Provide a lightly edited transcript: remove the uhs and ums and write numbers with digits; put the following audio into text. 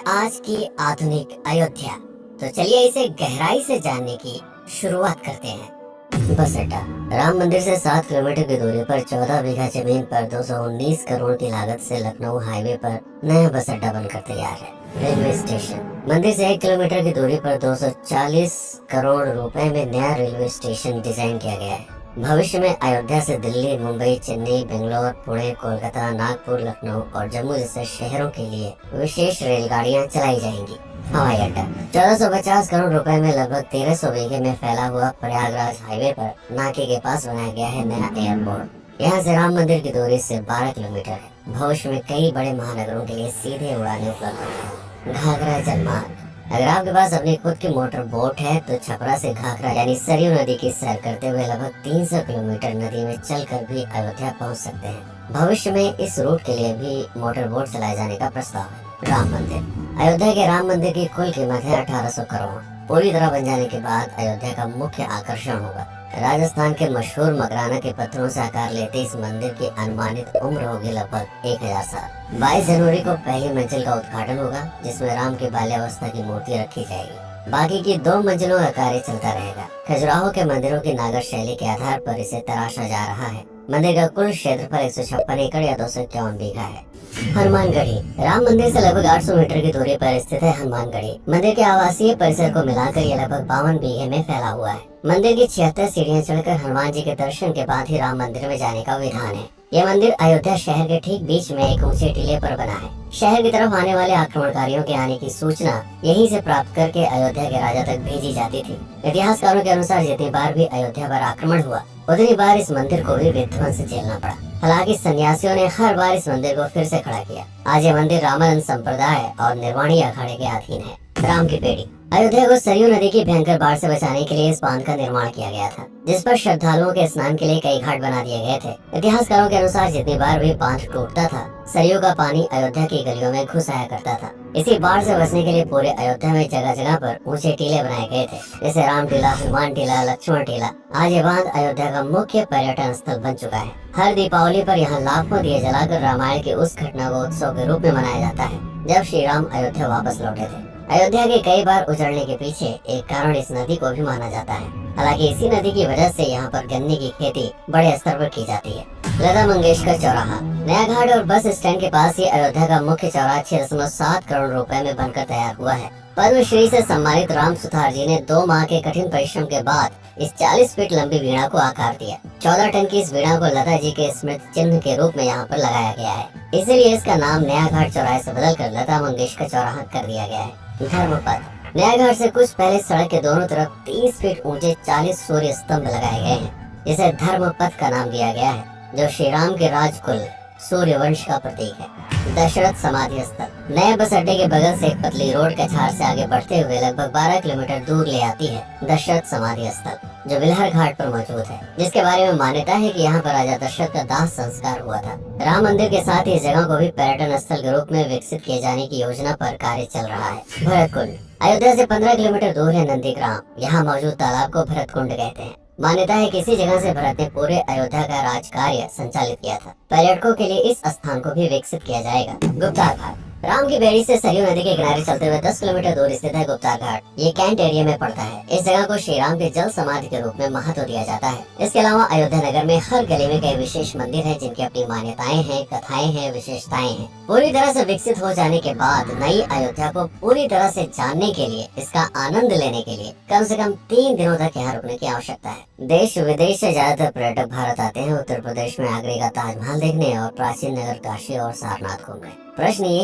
आज की आधुनिक अयोध्या। तो चलिए इसे गहराई से जानने की शुरुआत करते हैं। बस अड्डा। राम मंदिर से 7 किलोमीटर की दूरी पर 14 बीघा जमीन पर 219 करोड़ की लागत से लखनऊ हाईवे पर नया बस अड्डा बनकर तैयार है। Railway station. मंदिर से 1 किलोमीटर की दूरी पर 240 करोड़ रुपए में नया रेलवे स्टेशन डिजाइन किया गया है। भविष्य में अयोध्या से दिल्ली, मुंबई, चेन्नई, बेंगलोर, पुणे, कोलकाता, नागपुर, लखनऊ और जम्मू जैसे शहरों के लिए विशेष रेलगाड़ियां चलाई जाएंगी। हवाई अड्डा। 1450 करोड़ रुपए में लगभग 1300 बीघे में फैला हुआ प्रयागराज हाईवे पर नाके के पास बनाया गया है नया एयरपोर्ट। यहाँ से राम मंदिर की दूरी से 12 किलोमीटर है। भविष्य में कई बड़े महानगरों के लिए सीधे उड़ानें उपलब्ध होंगी। घाघरा जलमार्ग। अगर आपके पास अपनी खुद की मोटर बोट है तो छपरा से घाघरा यानी सरयू नदी की सैर करते हुए लगभग 300 किलोमीटर नदी में चलकर भी अयोध्या पहुंच सकते हैं। भविष्य में इस रूट के लिए भी मोटर बोट चलाए जाने का प्रस्ताव है। राम मंदिर। अयोध्या के राम मंदिर की कुल कीमत है 1800 करोड़। पूरी तरह बन जाने के बाद अयोध्या का मुख्य आकर्षण होगा। राजस्थान के मशहूर मकराना के पत्थरों से आकार लेते इस मंदिर की अनुमानित उम्र होगी लगभग 1000 साल। 22 जनवरी को पहली मंजिल का उद्घाटन होगा, जिसमें राम की बाल्यावस्था की मूर्ति रखी जाएगी। बाकी की 2 मंजिलों का कार्य चलता रहेगा। खजुराहो के मंदिरों की नागर शैली के आधार पर इसे तराशा जा रहा है। मंदिर का कुल क्षेत्रफल 156 एकड़ या 251 बीघा है। हनुमानगढ़ी। राम मंदिर से लगभग 800 मीटर की दूरी पर स्थित है हनुमानगढ़ी। मंदिर के आवासीय परिसर को मिलाकर यह लगभग 52 बीघे में फैला हुआ है। मंदिर की 76 सीढ़ियां चढ़कर हनुमान जी के दर्शन के बाद ही राम मंदिर में जाने का विधान है। यह मंदिर अयोध्या शहर के ठीक बीच में एक ऊंचे टीले पर बना है। शहर की तरफ आने वाले आक्रमणकारियों के आने की सूचना यहीं से प्राप्त करके अयोध्या के राजा तक भेजी जाती थी। इतिहासकारों के अनुसार जितनी बार भी अयोध्या पर आक्रमण हुआ, उतनी बार इस मंदिर को भी विध्वंस झेलना पड़ा। हालांकि सन्यासियों ने हर बार इस मंदिर को फिर से खड़ा किया। आज यह मंदिर रामानंद संप्रदाय और निर्वाणी अखाड़े के अधीन है। राम की पेड़ी। अयोध्या को सरयू नदी की भयंकर बाढ़ से बचाने के लिए इस बांध का निर्माण किया गया था, जिस पर श्रद्धालुओं के स्नान के लिए कई घाट बना दिए गए थे। इतिहासकारों के अनुसार जितनी बार भी बांध टूटता था, सरयू का पानी अयोध्या की गलियों में घुस आया करता था। इसी बाढ़ से बचने के लिए पूरे अयोध्या में जगह जगह पर ऊंचे टीले बनाए गए थे, जैसे राम टीला, हनुमान टीला, लक्ष्मण टीला। आज ये बांध अयोध्या का मुख्य पर्यटन स्थल बन चुका है। हर दीपावली पर यहाँ लाखों दिए जलाकर रामायण की उस घटना को उत्सव के रूप में मनाया जाता है जब श्री राम अयोध्या वापस लौटे थे। अयोध्या के कई बार उजड़ने के पीछे एक कारण इस नदी को भी माना जाता है। हालांकि इसी नदी की वजह से यहाँ पर गन्ने की खेती बड़े स्तर पर की जाती है। लता मंगेशकर चौराहा। नया घाट और बस स्टैंड के पास ये अयोध्या का मुख्य चौराहा 6.7 करोड़ रुपए में बनकर तैयार हुआ है। पद्मश्री से सम्मानित राम सुथार जी ने 2 माह के कठिन परिश्रम के बाद इस 40 फीट लंबी वीणा को आकार दिया। 14 टन की इस वीणा को लता जी के स्मृति चिन्ह के रूप में यहाँ पर लगाया गया है। इसीलिए इसका नाम नया घाट चौराहे से बदलकर लता मंगेशकर चौराहा कर दिया गया है। धर्मपथ। नया घाट से कुछ पहले सड़क के दोनों तरफ 30 फीट ऊंचे 40 सूर्य स्तंभ लगाए गए हैं, जिसे धर्मपथ का नाम दिया गया है, जो श्री राम के राजकुल सूर्यवंश का प्रतीक है। दशरथ समाधि स्थल। नए बस अड्डे के बगल से एक पतली रोड कछार से आगे बढ़ते हुए लगभग 12 किलोमीटर दूर ले आती है दशरथ समाधि स्थल, जो बिलहर घाट पर मौजूद है, जिसके बारे में मान्यता है कि यहाँ पर राजा दशरथ का दाह संस्कार हुआ था। राम मंदिर के साथ ही इस जगह को भी पर्यटन स्थल के रूप में विकसित किए जाने की योजना पर कार्य चल रहा है। भरतकुंड। अयोध्या से 15 किलोमीटर दूर है नंदीग्राम। यहाँ मौजूद तालाब को भरतकुंड कहते हैं। मान्यता है कि इसी जगह से भरत ने पूरे अयोध्या का राज कार्य संचालित किया था। पर्यटकों के लिए इस स्थान को भी विकसित किया जाएगा। गुप्तार घाट। राम की बेड़ी से सरयू नदी के किनारे चलते हुए 10 किलोमीटर दूर स्थित है गुप्तार घाट। ये कैंट एरिया में पड़ता है। इस जगह को श्री राम के जल समाधि के रूप में महत्व दिया जाता है। इसके अलावा अयोध्या नगर में हर गली में कई विशेष मंदिर हैं, जिनकी अपनी मान्यताएं हैं, कथाएं हैं, विशेषताएं हैं। पूरी तरह से विकसित हो जाने के बाद नई अयोध्या को पूरी तरह से जानने के लिए, इसका आनंद लेने के लिए कम से कम 3 दिनों तक यहाँ रुकने की आवश्यकता है। देश विदेश से ज्यादातर पर्यटक भारत आते हैं उत्तर प्रदेश में आगरे का ताजमहल देखने और प्राचीन नगर काशी और सारनाथ घूमने। प्रश्न ये